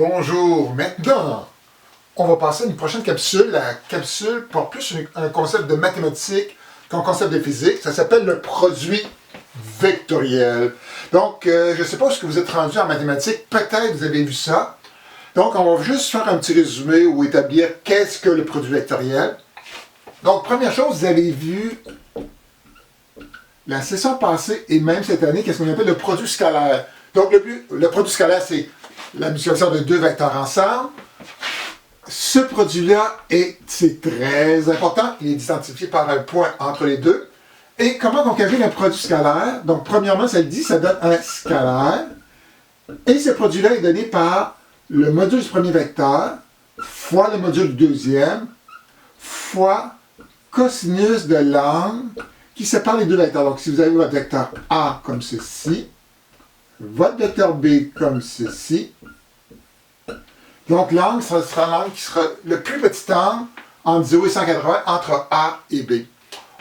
Bonjour, maintenant, on va passer à une prochaine capsule. La capsule porte plus un concept de mathématiques qu'un concept de physique. Ça s'appelle le produit vectoriel. Donc, je ne sais pas où vous êtes rendu en mathématiques, peut-être vous avez vu ça. Donc, on va juste faire un petit résumé ou établir qu'est-ce que le produit vectoriel. Donc, première chose, vous avez vu la session passée et même cette année, qu'est-ce qu'on appelle le produit scalaire. Donc, le produit scalaire, c'est la multiplication de deux vecteurs ensemble. Ce produit-là, c'est très important, il est identifié par un point entre les deux. Et comment on calcule un produit scalaire? Donc, premièrement, ça le dit, ça donne un scalaire. Et ce produit-là est donné par le module du premier vecteur fois le module du deuxième fois cosinus de l'angle qui sépare les deux vecteurs. Donc, si vous avez votre vecteur A comme ceci, votre vecteur B comme ceci, donc l'angle, ce sera l'angle qui sera le plus petit angle entre 0 et 180 entre A et B.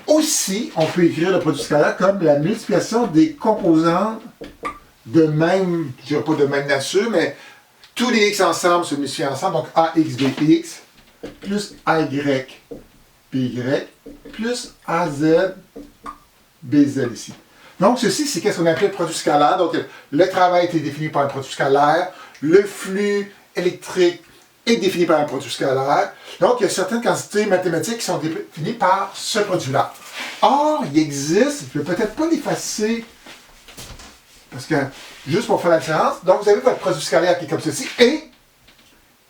Aussi, on peut écrire le produit scalaire comme la multiplication des composantes de même, je dirais pas de même nature, mais tous les x ensemble se multiplient ensemble, donc AX, BX, plus AY, BY, plus AZ, BZ ici. Donc, ceci, c'est ce qu'on appelle le produit scalaire. Donc, le travail a été défini par un produit scalaire, le flux électrique est défini par un produit scalaire. Donc, il y a certaines quantités mathématiques qui sont définies par ce produit-là. Or, il existe, je ne vais peut-être pas l'effacer, parce que, juste pour faire la différence, donc vous avez votre produit scalaire qui est comme ceci, et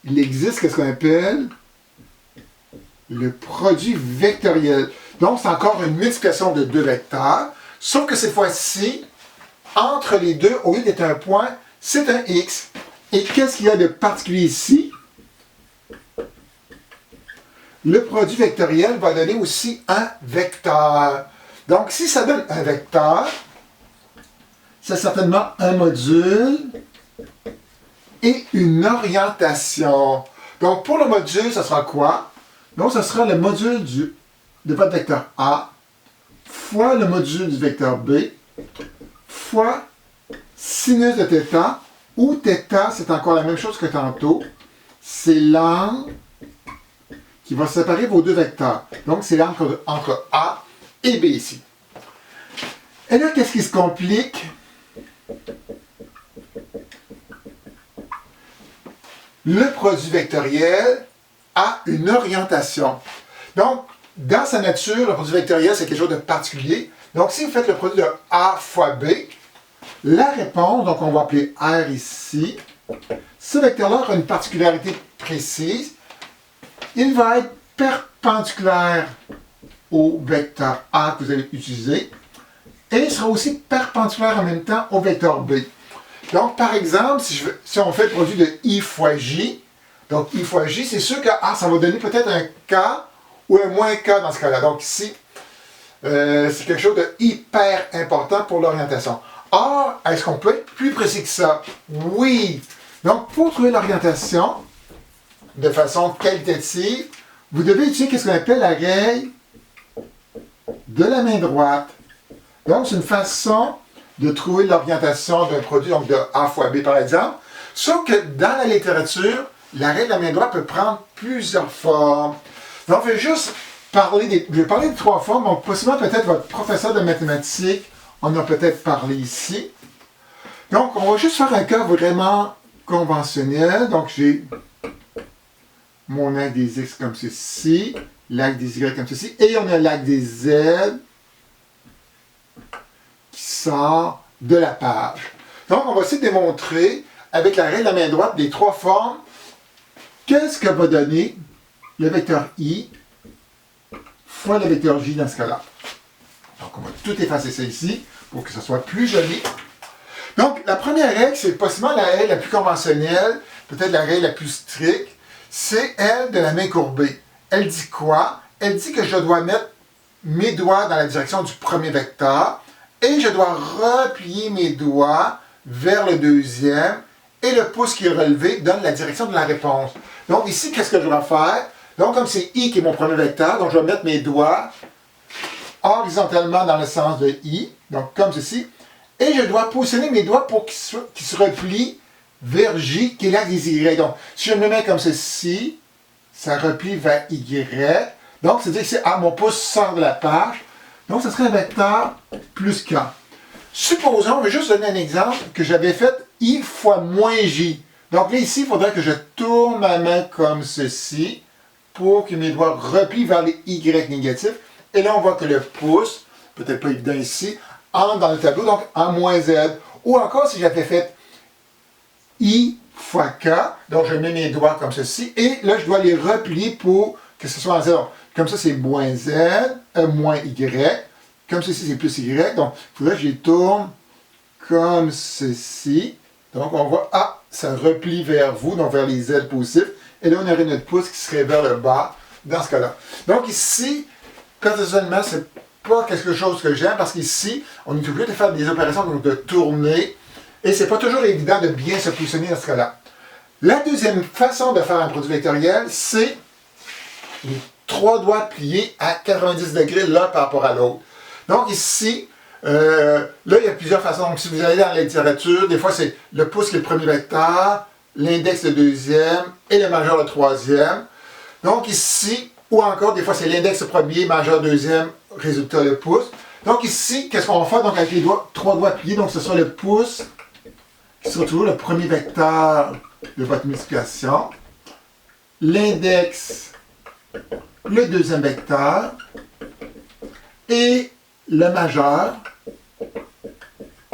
il existe ce qu'on appelle le produit vectoriel. Donc, c'est encore une multiplication de deux vecteurs, sauf que cette fois-ci, entre les deux, au lieu d'être un point, c'est un x. Et qu'est-ce qu'il y a de particulier ici? Le produit vectoriel va donner aussi un vecteur. Donc, si ça donne un vecteur, c'est certainement un module et une orientation. Donc, pour le module, ça sera quoi? Donc, ce sera le module de votre vecteur A fois le module du vecteur B fois sinus de θ, où θ, c'est encore la même chose que tantôt. C'est l'angle qui va séparer vos deux vecteurs. Donc, c'est l'angle entre A et B ici. Et là, qu'est-ce qui se complique? Le produit vectoriel a une orientation. Donc, dans sa nature, le produit vectoriel, c'est quelque chose de particulier. Donc, si vous faites le produit de A fois B, la réponse, donc on va appeler R ici, ce vecteur-là a une particularité précise. Il va être perpendiculaire au vecteur A que vous allez utiliser et il sera aussi perpendiculaire en même temps au vecteur B. Donc, par exemple, si on fait le produit de I fois J, donc I fois J, c'est sûr que ça va donner peut-être un K ou un moins K dans ce cas-là. Donc ici, c'est quelque chose de hyper important pour l'orientation. Or, est-ce qu'on peut être plus précis que ça? Oui! Donc, pour trouver l'orientation de façon qualitative, vous devez utiliser ce qu'on appelle la règle de la main droite. Donc, c'est une façon de trouver l'orientation d'un produit, donc de A fois B par exemple. Sauf que dans la littérature, la règle de la main droite peut prendre plusieurs formes. Donc, je vais juste parler de trois formes. Donc, possiblement, peut-être votre professeur de mathématiques en a peut-être parlé ici. Donc, on va juste faire un cas vraiment conventionnel. Donc, j'ai mon axe des X comme ceci, l'axe des Y comme ceci, et on a l'axe des Z qui sort de la page. Donc, on va essayer de démontrer, avec la règle de la main droite, des trois formes, qu'est-ce que va donner le vecteur I fois le vecteur J dans ce cas-là. Donc, on va tout effacer ça ici pour que ce soit plus joli. Donc, la première règle, c'est possiblement la règle la plus conventionnelle, peut-être la règle la plus stricte, c'est elle de la main courbée. Elle dit quoi? Elle dit que je dois mettre mes doigts dans la direction du premier vecteur et je dois replier mes doigts vers le deuxième et le pouce qui est relevé donne la direction de la réponse. Donc ici, qu'est-ce que je vais faire? Donc comme c'est I qui est mon premier vecteur, donc je vais mettre mes doigts horizontalement dans le sens de I, donc comme ceci, et je dois positionner mes doigts pour qu'ils se replient vers J, qui est l'axe des Y. Donc, si je me mets comme ceci, ça replie vers Y. Donc, c'est-à-dire que c'est mon pouce sort de la page. Donc, ce serait un vecteur plus K. Supposons, je vais juste donner un exemple, que j'avais fait I fois moins J. Donc là, ici, il faudrait que je tourne ma main comme ceci pour que mes doigts replient vers les Y négatifs. Et là, on voit que le pouce, peut-être pas évident ici, entre dans le tableau, donc en moins Z. Ou encore, si j'avais fait I fois K, donc je mets mes doigts comme ceci, et là, je dois les replier pour que ce soit en Z. Donc, comme ça, c'est moins Z, moins Y. Comme ceci, c'est plus Y. Donc, il faudrait que je les tourne comme ceci. Donc, on voit, ça replie vers vous, donc vers les Z positifs. Et là, on aurait notre pouce qui serait vers le bas, dans ce cas-là. Donc, ici, personnellement, c'est pas quelque chose que j'aime, parce qu'ici, on est obligé de faire des opérations, donc de tourner, et c'est pas toujours évident de bien se positionner dans ce cas-là. La deuxième façon de faire un produit vectoriel, c'est les 3 doigts pliés à 90 degrés l'un par rapport à l'autre. Donc ici, là, il y a plusieurs façons. Donc, si vous allez dans la littérature, des fois, c'est le pouce qui est le premier vecteur, l'index le deuxième et le majeur le troisième. Donc ici, ou encore, des fois, c'est l'index le premier, majeur deuxième, résultat le pouce. Donc ici, qu'est-ce qu'on va faire? Donc avec les 3 doigts pliés, donc ce sera le pouce qui sera toujours le premier vecteur de votre multiplication. L'index, le deuxième vecteur. Et le majeur,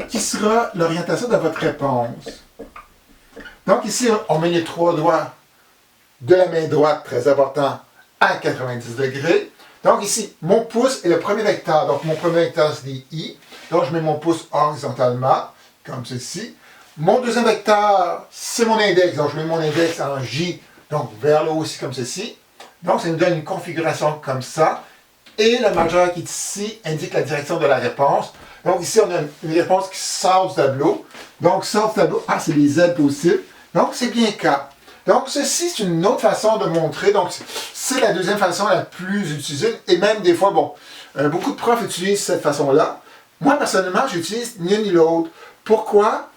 qui sera l'orientation de votre réponse. Donc ici, on met les 3 doigts de la main droite, très important, à 90 degrés. Donc ici, mon pouce est le premier vecteur. Donc mon premier vecteur, c'est des I. Donc je mets mon pouce horizontalement, comme ceci. Mon deuxième vecteur, c'est mon index. Donc je mets mon index en J, donc vers le haut aussi, comme ceci. Donc ça nous donne une configuration comme ça. Et le majeur qui est ici indique la direction de la réponse. Donc ici, on a une réponse qui sort du tableau. Donc, sort du tableau, c'est les Z positifs. Donc, c'est bien K. Donc, ceci, c'est une autre façon de montrer. Donc, c'est la deuxième façon la plus utilisée. Et même des fois, beaucoup de profs utilisent cette façon-là. Moi, personnellement, j'utilise ni l'un ni l'autre. Pourquoi?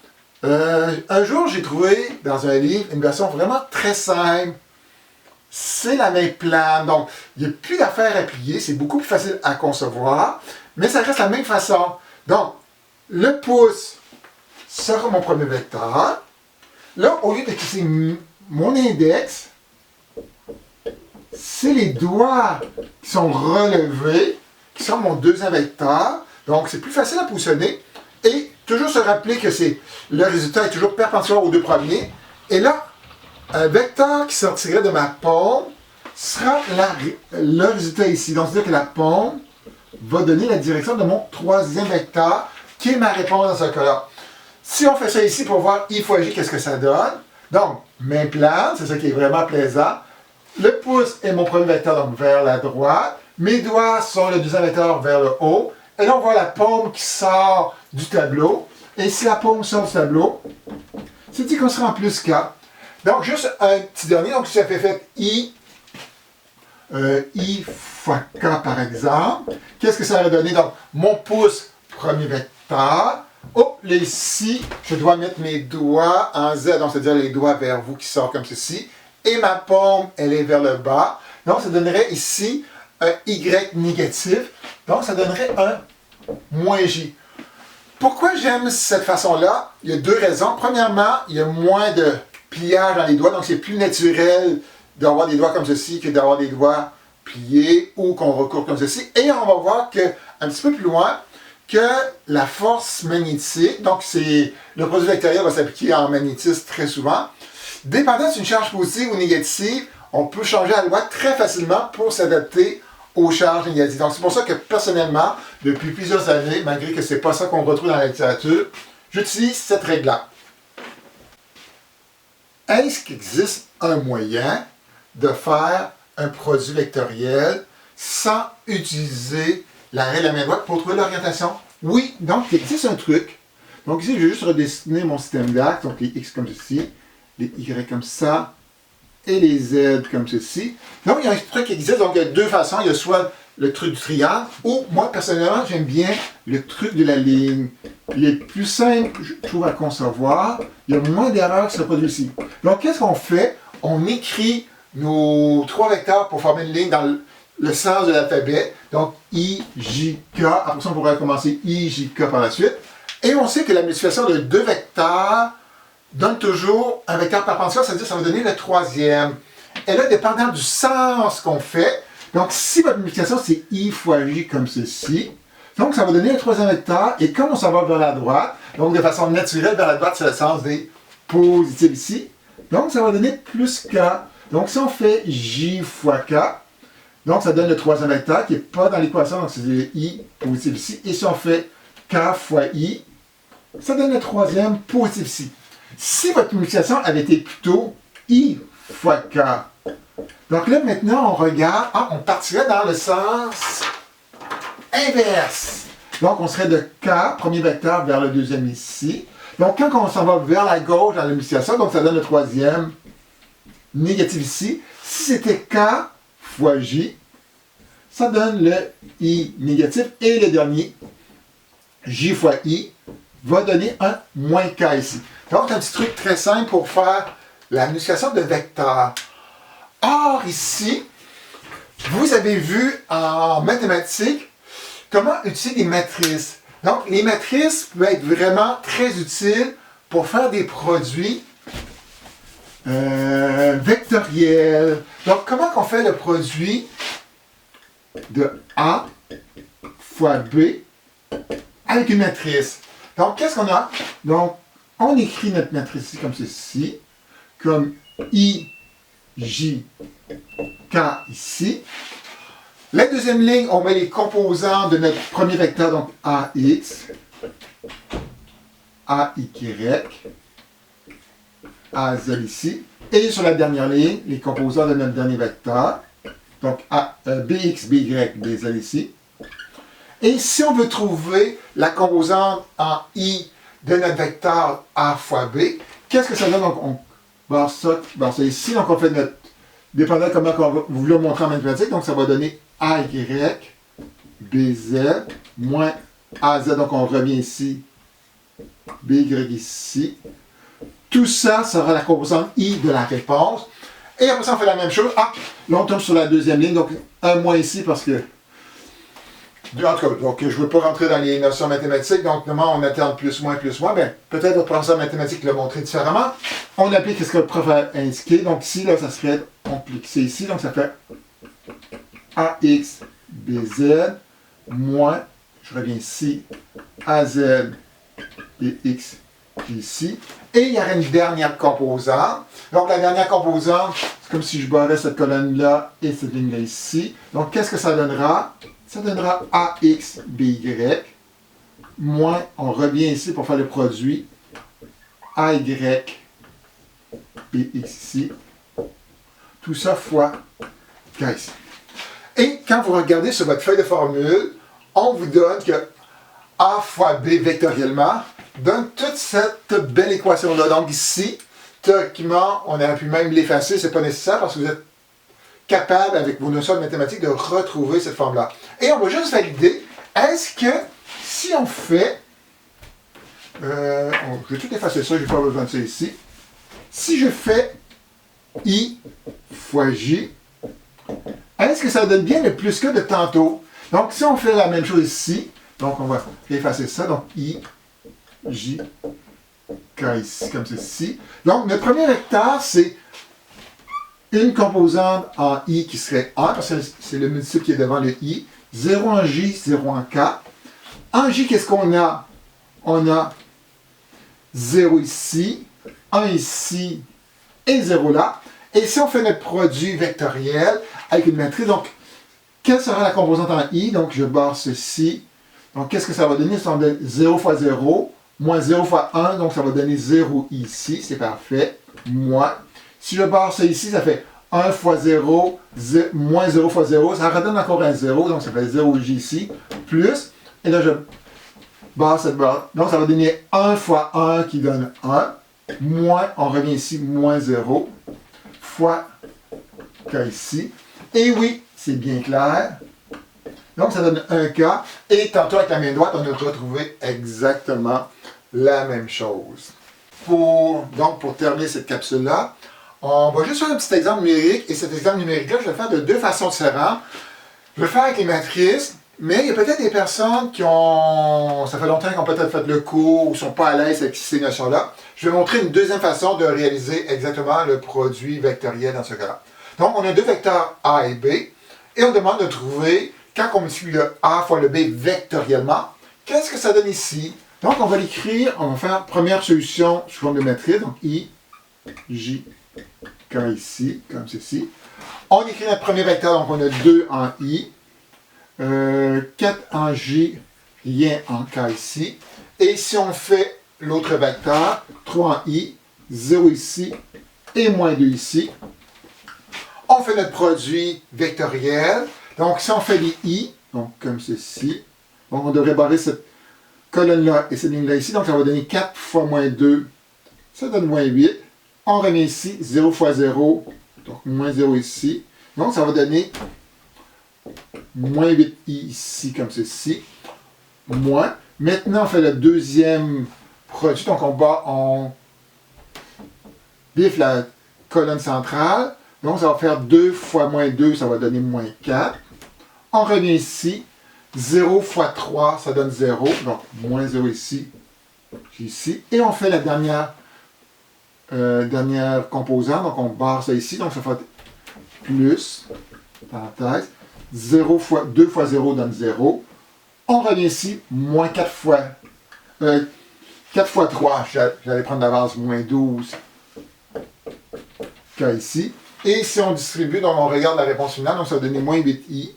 Un jour, j'ai trouvé dans un livre une version vraiment très simple. C'est la main plane, donc il n'y a plus d'affaires à plier, c'est beaucoup plus facile à concevoir, mais ça reste la même façon. Donc, le pouce sera mon premier vecteur. Là, au lieu de c'est mon index, c'est les doigts qui sont relevés, qui sont mon deuxième vecteur. Donc, c'est plus facile à positionner. Et toujours se rappeler que le résultat est toujours perpendiculaire aux 2 premiers. Et là, un vecteur qui sortirait de ma paume sera le résultat ici. Donc, c'est-à-dire que la paume va donner la direction de mon 3e vecteur, qui est ma réponse dans ce cas-là. Si on fait ça ici pour voir I fois J, qu'est-ce que ça donne? Donc, main plane, c'est ça qui est vraiment plaisant. Le pouce est mon premier vecteur, donc vers la droite. Mes doigts sont le deuxième vecteur vers le haut. Et là, on voit la paume qui sort du tableau. Et si la paume sort du tableau, c'est dit qu'on sera en plus K. Donc, juste un petit dernier. Donc, si ça fait I fois K, par exemple, qu'est-ce que ça va donner? Donc, mon pouce, premier vecteur. Oh, là, ici, je dois mettre mes doigts en Z, donc c'est-à-dire les doigts vers vous qui sortent comme ceci. Et ma paume, elle est vers le bas. Donc, ça donnerait ici un Y négatif. Donc, ça donnerait un moins J. Pourquoi j'aime cette façon-là? Il y a 2 raisons. Premièrement, il y a moins de pliage dans les doigts, donc c'est plus naturel d'avoir des doigts comme ceci que d'avoir des doigts pliés ou qu'on recourt comme ceci. Et on va voir que, un petit peu plus loin, que la force magnétique, donc le produit vectoriel va s'appliquer en magnétisme très souvent. Dépendant d'une charge positive ou négative, on peut changer la loi très facilement pour s'adapter aux charges négatives. Donc c'est pour ça que personnellement, depuis plusieurs années, malgré que ce n'est pas ça qu'on retrouve dans la littérature, j'utilise cette règle-là. Est-ce qu'il existe un moyen de faire un produit vectoriel sans utiliser la règle de la main droite pour trouver l'orientation? Oui, donc il existe un truc. Donc ici, je vais juste redessiner mon système d'axes, donc les X comme ceci, les Y comme ça, et les Z comme ceci. Donc il y a un truc qui existe, donc il y a 2 façons. Il y a soit le truc du triangle, ou moi, personnellement, j'aime bien le truc de la ligne. Il est plus simple, je trouve, à concevoir. Il y a moins d'erreurs qui se produisent ici. Donc, qu'est-ce qu'on fait? On écrit nos 3 vecteurs pour former une ligne dans le sens de l'alphabet. Donc, I, J, K. Après ça, on pourrait commencer I, J, K par la suite. Et on sait que la multiplication de 2 vecteurs donne toujours un vecteur perpendiculaire, c'est-à-dire que ça va donner le 3e. Et là, dépendant du sens qu'on fait, donc si votre multiplication c'est I fois J comme ceci, donc ça va donner le 3e vecteur, et comme on s'en va vers la droite, donc de façon naturelle, vers la droite, c'est le sens des positifs ici, donc ça va donner plus K. Donc si on fait J fois K, donc ça donne le 3e vecteur qui n'est pas dans l'équation, donc c'est I positif ici, et si on fait K fois I, ça donne le 3e positif ici. Si votre multiplication avait été plutôt I fois K, donc là maintenant on regarde, on partirait dans le sens inverse. Donc on serait de K, premier vecteur, vers le 2e ici. Donc quand on s'en va vers la gauche dans la multiplication, donc ça donne le 3e négatif ici. Si c'était K fois J, ça donne le I négatif. Et le dernier, J fois I, va donner un moins K ici. Donc, un petit truc très simple pour faire la multiplication de vecteurs. Or, ici, vous avez vu en mathématiques comment utiliser des matrices. Donc, les matrices peuvent être vraiment très utiles pour faire des produits vectoriels. Donc, comment on fait le produit de A fois B avec une matrice? Donc, qu'est-ce qu'on a? Donc, on écrit notre matrice ici comme ceci, comme I, J, K ici. La deuxième ligne, on met les composants de notre premier vecteur, donc AX, AY, AZ ici. Et sur la dernière ligne, les composants de notre dernier vecteur, donc BX, BY, BZ ici. Et si on veut trouver la composante en I de notre vecteur A fois B, qu'est-ce que ça donne? Donc, on barre ça ici. Donc, on fait notre... Dépendant de comment on va vous le montrer en mathématiques, donc ça va donner AY, BZ, moins AZ. Donc, on revient ici, BY ici. Tout ça sera la composante I de la réponse. Et après ça, on fait la même chose. Là, on tombe sur la deuxième ligne. Donc, un moins ici parce que... En tout cas, donc, je ne veux pas rentrer dans les notions mathématiques, donc normalement on alterne plus, moins, ben, peut-être votre professeur de mathématiques l'a montré différemment. On applique ce que le prof a indiqué, donc ici, là, ça serait, on applique ça ici, donc ça fait AX, BZ, moins, je reviens ici, AZ, BX, ici, et il y aurait une dernière composante. Donc la dernière composante, c'est comme si je barrais cette colonne-là et cette ligne-là ici. Donc qu'est-ce que ça donnera? Ça donnera AX, BY, moins, on revient ici pour faire le produit, AY, BX ici, tout ça fois K ici. Et quand vous regardez sur votre feuille de formule, on vous donne que A fois B vectoriellement donne toute cette belle équation-là. Donc ici, théoriquement, on aurait pu même l'effacer, c'est pas nécessaire parce que vous êtes capable, avec vos notions de mathématiques, de retrouver cette forme-là. Et on va juste valider, est-ce que, si on fait, je vais tout effacer ça, je n'ai pas besoin de ça ici. Si je fais I fois J, est-ce que ça donne bien le plus que de tantôt? Donc, si on fait la même chose ici, donc on va effacer ça, donc I, J, K ici, comme ceci. Donc, notre premier vecteur, c'est une composante en I qui serait 1, parce que c'est le multiple qui est devant le I. 0 en J, 0 en K. En J, qu'est-ce qu'on a? On a 0 ici, 1 ici et 0 là. Et si on fait notre produit vectoriel avec une matrice, donc, quelle sera la composante en I? Donc, je barre ceci. Donc, qu'est-ce que ça va donner? Ça va donner 0 fois 0, moins 0 fois 1, donc ça va donner 0 ici, c'est parfait, moins. Si je barre ça ici, ça fait 1 fois 0, moins 0 fois 0, ça redonne encore un 0, donc ça fait 0J ici, plus, et là je barre cette barre, donc ça va donner 1 fois 1 qui donne 1, moins, on revient ici, moins 0, fois K ici, et oui, c'est bien clair, Donc, ça donne 1K. Et tantôt, avec la main droite, on a retrouvé exactement la même chose. Donc, pour terminer cette capsule-là, on va juste faire un petit exemple numérique. Et cet exemple numérique-là, je vais le faire de deux façons différentes. Je vais le faire avec les matrices. Mais il y a peut-être des personnes qui ont, ça fait longtemps qu'ils ont peut-être fait le cours ou ne sont pas à l'aise avec ces notions-là. Je vais montrer une deuxième façon de réaliser exactement le produit vectoriel dans ce cas-là. Donc, on a deux vecteurs A et B, et on demande de trouver, quand on multiplie le A fois le B vectoriellement, qu'est-ce que ça donne ici? Donc, on va l'écrire, on va faire première solution sous forme de matrice, donc I, J, K ici, comme ceci. On écrit notre premier vecteur, donc on a 2 en I. 4 en J, rien en K ici. Et si on fait l'autre vecteur, 3 en I, 0 ici et moins 2 ici, on fait notre produit vectoriel. Donc si on fait les I, donc comme ceci, donc on devrait barrer cette colonne-là et cette ligne-là ici, donc ça va donner 4 fois moins 2, ça donne moins 8. On remet ici, 0 fois 0, donc moins 0 ici. Donc ça va donner moins 8i ici, comme ceci, moins. Maintenant, on fait le deuxième produit, donc on biffe la colonne centrale, donc ça va faire 2 fois moins 2, ça va donner moins 4. On revient ici, 0 fois 3, ça donne 0, donc moins 0 ici, ici. Et on fait la dernière composante, donc on barre ça ici, donc ça fait plus, parenthèse, 2 fois 0 donne 0. On revient ici, moins 4 fois 3, j'allais prendre d'avance moins 12 K ici. Et si on distribue, donc on regarde la réponse finale, donc ça va donner moins 8i.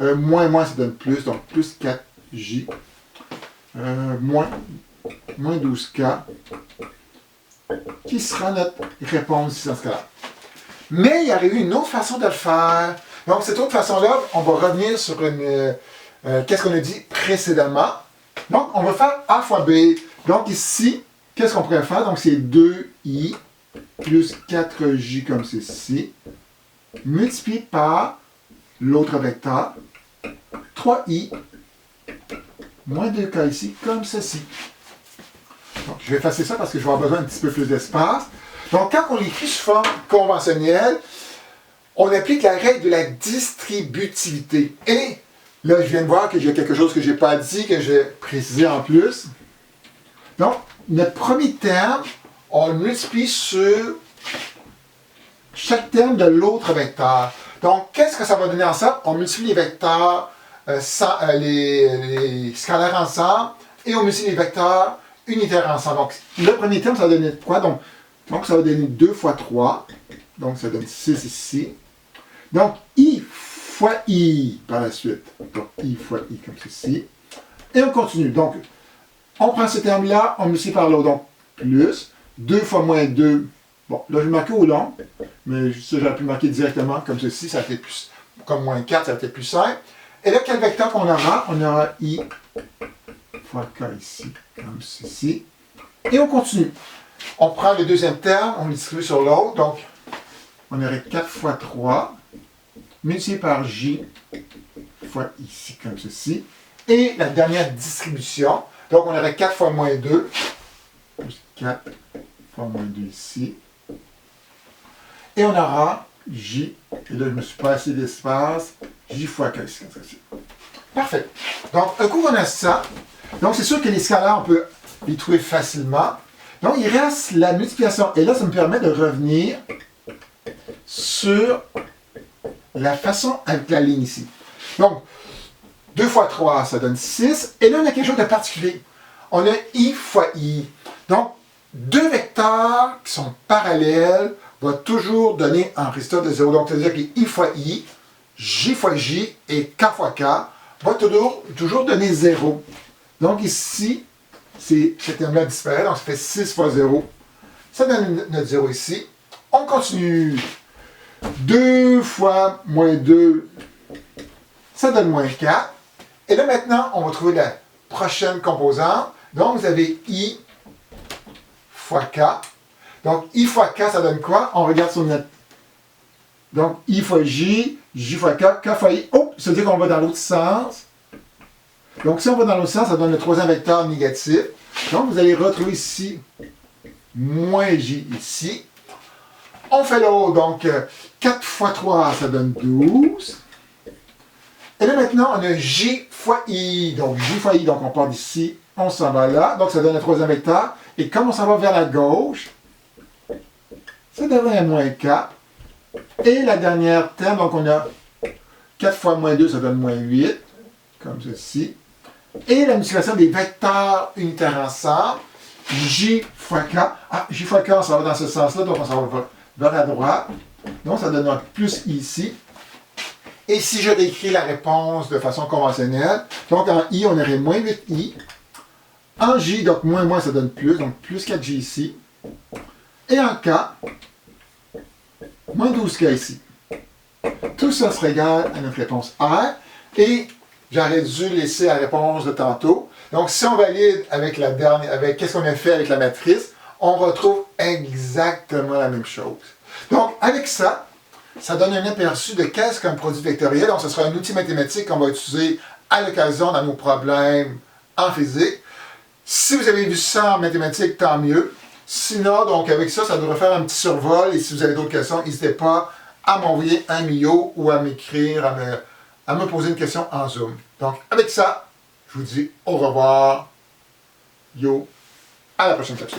Moins, ça donne plus, donc plus 4j. Moins 12K, qui sera notre réponse ici dans ce cas-là. Mais il y aurait eu une autre façon de le faire. Donc, cette autre façon-là, on va revenir sur qu'est-ce qu'on a dit précédemment. Donc, on va faire A fois B. Donc, ici, qu'est-ce qu'on pourrait faire? Donc, c'est 2i plus 4j comme ceci, multiplié par l'autre vecteur, 3i moins 2k ici, comme ceci. Donc, je vais effacer ça parce que je vais avoir besoin d'un petit peu plus d'espace. Donc, quand on l'écrit sous forme conventionnelle, on applique la règle de la distributivité. Et là, je viens de voir que j'ai quelque chose que je n'ai pas dit, que j'ai précisé en plus. Donc, notre premier terme, on le multiplie sur chaque terme de l'autre vecteur. Donc, qu'est-ce que ça va donner ensemble? On multiplie les vecteurs, les scalaires ensemble, et on multiplie les vecteurs unitaires ensemble. Donc, le premier terme, ça va donner quoi? Donc ça va donner 2 fois 3. Donc, ça donne 6 ici. Donc, I fois I par la suite. Donc, I fois I comme ceci. Et on continue. Donc, on prend ce terme-là, on multiplie par l'autre. Donc, plus 2 fois moins 2. Bon, là, je vais marquer au long. Mais ça, j'aurais pu marquer directement comme ceci. Ça a été plus, comme moins 4, ça a été plus simple. Et là, quel vecteur qu'on aura? On aura I fois K ici, comme ceci. Et on continue. On prend le deuxième terme, on le distribue sur l'autre. Donc, on aurait 4 fois 3, multiplié par J fois ici, comme ceci. Et la dernière distribution, donc on aurait 4 fois moins 2, plus 4 fois moins 2 ici. Et on aura J, et là je me suis pas assez d'espace, J fois K ici, comme ceci. Parfait. Donc, un coup qu'on a ça, donc c'est sûr que les scalaires, on peut les trouver facilement. Donc, il reste la multiplication. Et là, ça me permet de revenir sur la façon avec la ligne ici. Donc, 2 fois 3, ça donne 6. Et là, on a quelque chose de particulier. On a I fois I. Donc, deux vecteurs qui sont parallèles vont toujours donner un résultat de 0. Donc, c'est-à-dire que I fois I, J fois J et K fois K vont toujours donner 0. Donc, ici, ce terme-là disparaît, donc ça fait 6 fois 0. Ça donne notre 0 ici. On continue. 2 fois moins 2, ça donne moins 4. Et là, maintenant, on va trouver la prochaine composante. Donc, vous avez I fois K. Donc, I fois K, ça donne quoi? On regarde sur notre... Donc, I fois J, J fois K, K fois I. Oh, ça veut dire qu'on va dans l'autre sens. Donc, si on va dans l'autre sens, ça donne le troisième vecteur négatif. Donc, vous allez retrouver ici moins J ici. On fait l'autre. Donc, 4 fois 3, ça donne 12. Et là, maintenant, on a J fois I. Donc, J fois I, donc on part d'ici, on s'en va là. Donc, ça donne le troisième vecteur. Et comme on s'en va vers la gauche, ça devient moins 4. Et la dernière terme, donc on a 4 fois moins 2, ça donne moins 8. Comme ceci. Et la multiplication des vecteurs unitaires ensemble, J fois K. Ah, J fois K, on s'en va dans ce sens-là, donc on s'en va vers la droite. Donc, ça donne un plus ici. Et si je réécris la réponse de façon conventionnelle, donc en I, on aurait moins 8I. En J, donc moins, ça donne plus, donc plus 4J ici. Et en K, moins 12K ici. Tout ça serait égal à notre réponse R. Et j'aurais dû laisser la réponse de tantôt. Donc, si on valide avec la dernière, avec qu'est-ce qu'on a fait avec la matrice, on retrouve exactement la même chose. Donc, avec ça, ça donne un aperçu de qu'est-ce qu'un produit vectoriel. Donc, ce sera un outil mathématique qu'on va utiliser à l'occasion dans nos problèmes en physique. Si vous avez vu ça en mathématiques, tant mieux. Sinon, donc, avec ça, ça devrait faire un petit survol. Et si vous avez d'autres questions, n'hésitez pas à m'envoyer un mio ou à m'écrire, à me poser une question en Zoom. Donc, avec ça, je vous dis au revoir. Yo, à la prochaine capsule.